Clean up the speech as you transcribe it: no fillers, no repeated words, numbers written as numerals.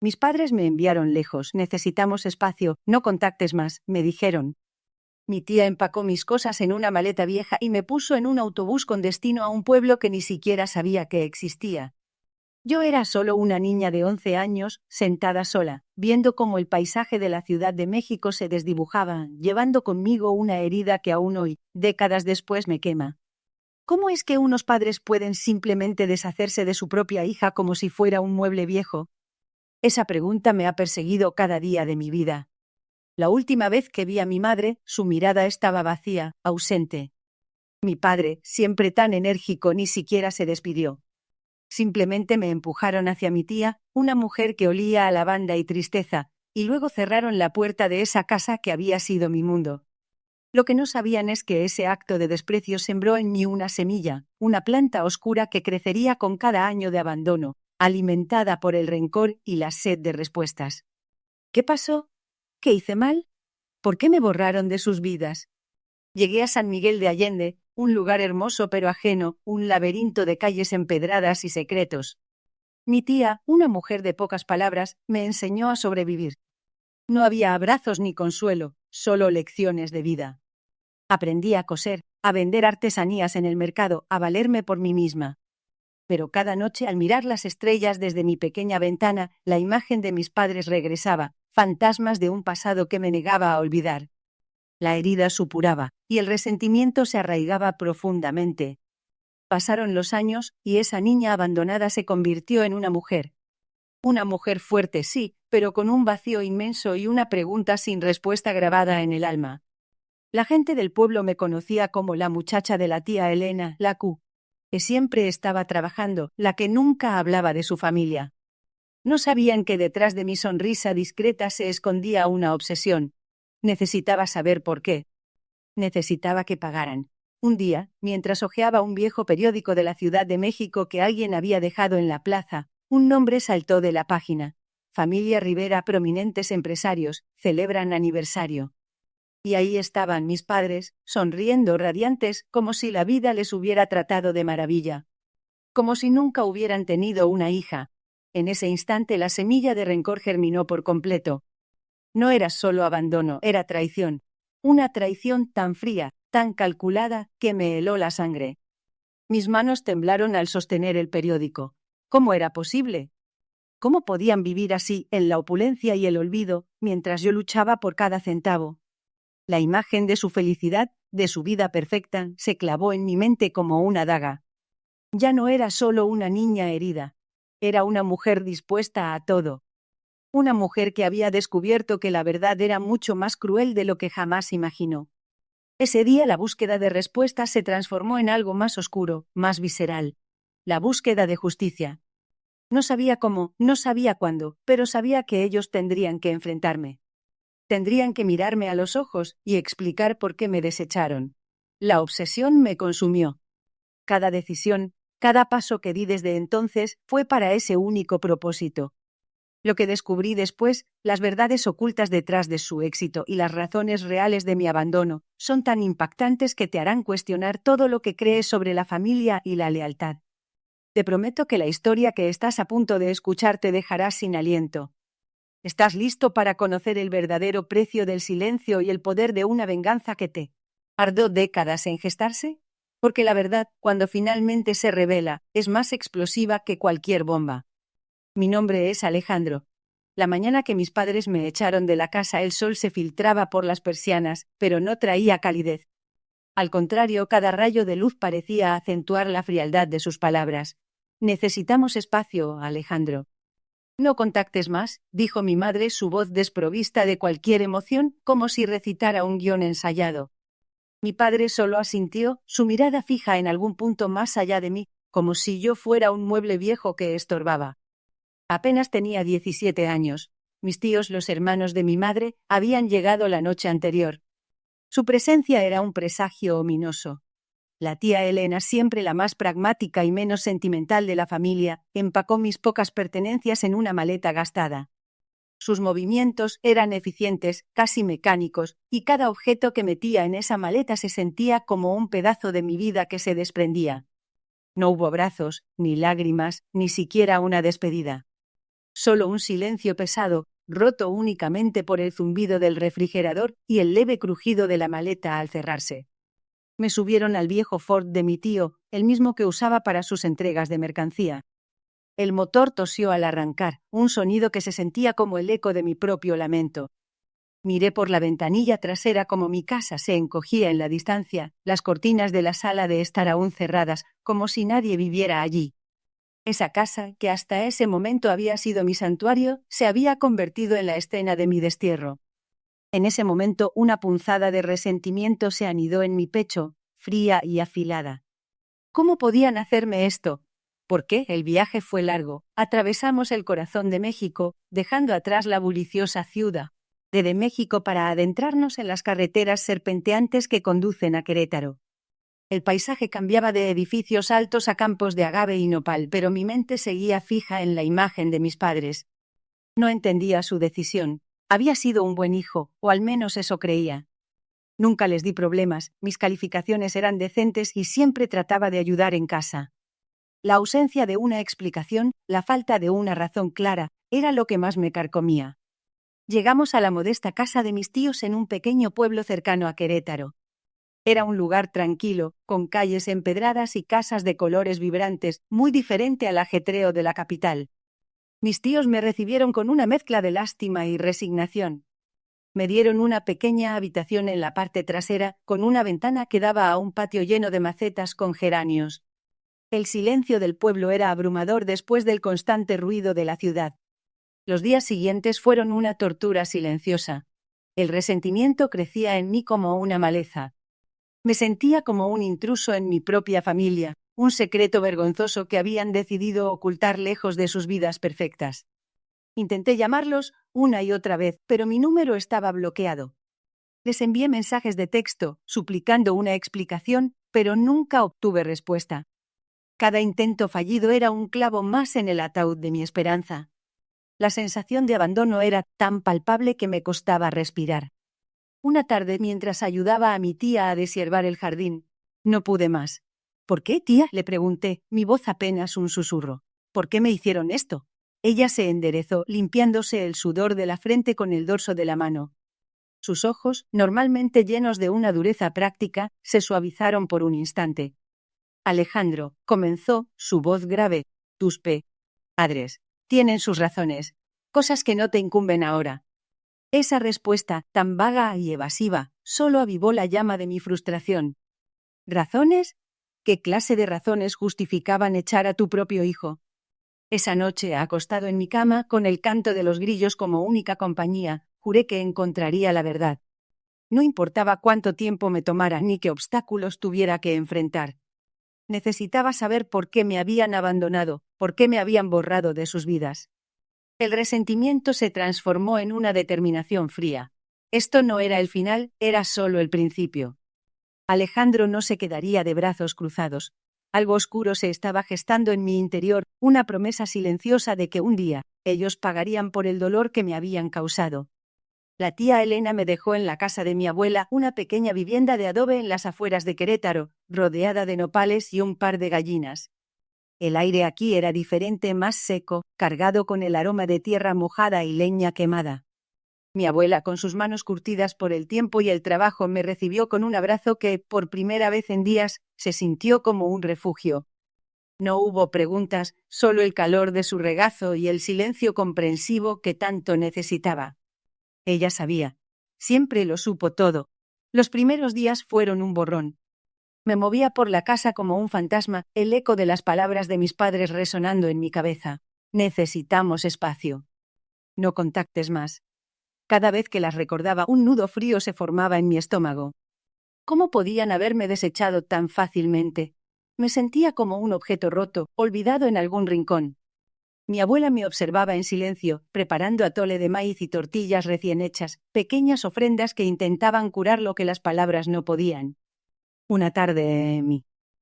Mis padres me enviaron lejos. Necesitamos espacio. No contactes más, me dijeron. Mi tía empacó mis cosas en una maleta vieja y me puso en un autobús con destino a un pueblo que ni siquiera sabía que existía. Yo era solo una niña de 11 años, sentada sola, viendo cómo el paisaje de la Ciudad de México se desdibujaba, llevando conmigo una herida que aún hoy, décadas después, me quema. ¿Cómo es que unos padres pueden simplemente deshacerse de su propia hija como si fuera un mueble viejo? Esa pregunta me ha perseguido cada día de mi vida. La última vez que vi a mi madre, su mirada estaba vacía, ausente. Mi padre, siempre tan enérgico, ni siquiera se despidió. Simplemente me empujaron hacia mi tía, una mujer que olía a lavanda y tristeza, y luego cerraron la puerta de esa casa que había sido mi mundo. Lo que no sabían es que ese acto de desprecio sembró en mí una semilla, una planta oscura que crecería con cada año de abandono, alimentada por el rencor y la sed de respuestas. ¿Qué pasó? ¿Qué hice mal? ¿Por qué me borraron de sus vidas? Llegué a San Miguel de Allende, un lugar hermoso pero ajeno, un laberinto de calles empedradas y secretos. Mi tía, una mujer de pocas palabras, me enseñó a sobrevivir. No había abrazos ni consuelo, solo lecciones de vida. Aprendí a coser, a vender artesanías en el mercado, a valerme por mí misma. Pero cada noche, al mirar las estrellas desde mi pequeña ventana, la imagen de mis padres regresaba, fantasmas de un pasado que me negaba a olvidar. La herida supuraba, y el resentimiento se arraigaba profundamente. Pasaron los años, y esa niña abandonada se convirtió en una mujer. Una mujer fuerte, sí, pero con un vacío inmenso y una pregunta sin respuesta grabada en el alma. La gente del pueblo me conocía como la muchacha de la tía Elena, la Q, que siempre estaba trabajando, la que nunca hablaba de su familia. No sabían que detrás de mi sonrisa discreta se escondía una obsesión. Necesitaba saber por qué. Necesitaba que pagaran. Un día, mientras hojeaba un viejo periódico de la Ciudad de México que alguien había dejado en la plaza, un nombre saltó de la página. Familia Rivera, prominentes empresarios, celebran aniversario. Y ahí estaban mis padres, sonriendo, radiantes, como si la vida les hubiera tratado de maravilla. Como si nunca hubieran tenido una hija. En ese instante la semilla de rencor germinó por completo. No era solo abandono, era traición. Una traición tan fría, tan calculada, que me heló la sangre. Mis manos temblaron al sostener el periódico. ¿Cómo era posible? ¿Cómo podían vivir así, en la opulencia y el olvido, mientras yo luchaba por cada centavo? La imagen de su felicidad, de su vida perfecta, se clavó en mi mente como una daga. Ya no era solo una niña herida. Era una mujer dispuesta a todo. Una mujer que había descubierto que la verdad era mucho más cruel de lo que jamás imaginó. Ese día la búsqueda de respuestas se transformó en algo más oscuro, más visceral. La búsqueda de justicia. No sabía cómo, no sabía cuándo, pero sabía que ellos tendrían que enfrentarme. Tendrían que mirarme a los ojos y explicar por qué me desecharon. La obsesión me consumió. Cada decisión, cada paso que di desde entonces fue para ese único propósito. Lo que descubrí después, las verdades ocultas detrás de su éxito y las razones reales de mi abandono, son tan impactantes que te harán cuestionar todo lo que crees sobre la familia y la lealtad. Te prometo que la historia que estás a punto de escuchar te dejará sin aliento. ¿Estás listo para conocer el verdadero precio del silencio y el poder de una venganza que tardó décadas en gestarse? Porque la verdad, cuando finalmente se revela, es más explosiva que cualquier bomba. Mi nombre es Alejandro. La mañana que mis padres me echaron de la casa, el sol se filtraba por las persianas, pero no traía calidez. Al contrario, cada rayo de luz parecía acentuar la frialdad de sus palabras. Necesitamos espacio, Alejandro. No contactes más, dijo mi madre, su voz desprovista de cualquier emoción, como si recitara un guión ensayado. Mi padre solo asintió, su mirada fija en algún punto más allá de mí, como si yo fuera un mueble viejo que estorbaba. Apenas tenía 17 años. Mis tíos, los hermanos de mi madre, habían llegado la noche anterior. Su presencia era un presagio ominoso. La tía Elena, siempre la más pragmática y menos sentimental de la familia, empacó mis pocas pertenencias en una maleta gastada. Sus movimientos eran eficientes, casi mecánicos, y cada objeto que metía en esa maleta se sentía como un pedazo de mi vida que se desprendía. No hubo abrazos, ni lágrimas, ni siquiera una despedida. Solo un silencio pesado, roto únicamente por el zumbido del refrigerador y el leve crujido de la maleta al cerrarse. Me subieron al viejo Ford de mi tío, el mismo que usaba para sus entregas de mercancía. El motor tosió al arrancar, un sonido que se sentía como el eco de mi propio lamento. Miré por la ventanilla trasera como mi casa se encogía en la distancia, las cortinas de la sala de estar aún cerradas, como si nadie viviera allí. Esa casa, que hasta ese momento había sido mi santuario, se había convertido en la escena de mi destierro. En ese momento una punzada de resentimiento se anidó en mi pecho, fría y afilada. ¿Cómo podían hacerme esto? ¿Por qué el viaje fue largo? Atravesamos el corazón de México, dejando atrás la bulliciosa ciudad de México para adentrarnos en las carreteras serpenteantes que conducen a Querétaro. El paisaje cambiaba de edificios altos a campos de agave y nopal, pero mi mente seguía fija en la imagen de mis padres. No entendía su decisión. Había sido un buen hijo, o al menos eso creía. Nunca les di problemas, mis calificaciones eran decentes y siempre trataba de ayudar en casa. La ausencia de una explicación, la falta de una razón clara, era lo que más me carcomía. Llegamos a la modesta casa de mis tíos en un pequeño pueblo cercano a Querétaro. Era un lugar tranquilo, con calles empedradas y casas de colores vibrantes, muy diferente al ajetreo de la capital. Mis tíos me recibieron con una mezcla de lástima y resignación. Me dieron una pequeña habitación en la parte trasera, con una ventana que daba a un patio lleno de macetas con geranios. El silencio del pueblo era abrumador después del constante ruido de la ciudad. Los días siguientes fueron una tortura silenciosa. El resentimiento crecía en mí como una maleza. Me sentía como un intruso en mi propia familia, un secreto vergonzoso que habían decidido ocultar lejos de sus vidas perfectas. Intenté llamarlos una y otra vez, pero mi número estaba bloqueado. Les envié mensajes de texto, suplicando una explicación, pero nunca obtuve respuesta. Cada intento fallido era un clavo más en el ataúd de mi esperanza. La sensación de abandono era tan palpable que me costaba respirar. Una tarde, mientras ayudaba a mi tía a deshiervar el jardín, no pude más. ¿Por qué, tía?, le pregunté, mi voz apenas un susurro. ¿Por qué me hicieron esto? Ella se enderezó, limpiándose el sudor de la frente con el dorso de la mano. Sus ojos, normalmente llenos de una dureza práctica, se suavizaron por un instante. Alejandro, comenzó, su voz grave, tus padres tienen sus razones, cosas que no te incumben ahora. Esa respuesta, tan vaga y evasiva, solo avivó la llama de mi frustración. ¿Razones? ¿Qué clase de razones justificaban echar a tu propio hijo? Esa noche, acostado en mi cama, con el canto de los grillos como única compañía, juré que encontraría la verdad. No importaba cuánto tiempo me tomara ni qué obstáculos tuviera que enfrentar. Necesitaba saber por qué me habían abandonado, por qué me habían borrado de sus vidas. El resentimiento se transformó en una determinación fría. Esto no era el final, era solo el principio. Alejandro no se quedaría de brazos cruzados. Algo oscuro se estaba gestando en mi interior, una promesa silenciosa de que un día, ellos pagarían por el dolor que me habían causado. La tía Elena me dejó en la casa de mi abuela, una pequeña vivienda de adobe en las afueras de Querétaro, rodeada de nopales y un par de gallinas. El aire aquí era diferente, más seco, cargado con el aroma de tierra mojada y leña quemada. Mi abuela, con sus manos curtidas por el tiempo y el trabajo, me recibió con un abrazo que, por primera vez en días, se sintió como un refugio. No hubo preguntas, solo el calor de su regazo y el silencio comprensivo que tanto necesitaba. Ella sabía. Siempre lo supo todo. Los primeros días fueron un borrón. Me movía por la casa como un fantasma, el eco de las palabras de mis padres resonando en mi cabeza. Necesitamos espacio. No contactes más. Cada vez que las recordaba, un nudo frío se formaba en mi estómago. ¿Cómo podían haberme desechado tan fácilmente? Me sentía como un objeto roto, olvidado en algún rincón. Mi abuela me observaba en silencio, preparando atole de maíz y tortillas recién hechas, pequeñas ofrendas que intentaban curar lo que las palabras no podían. Una tarde, mi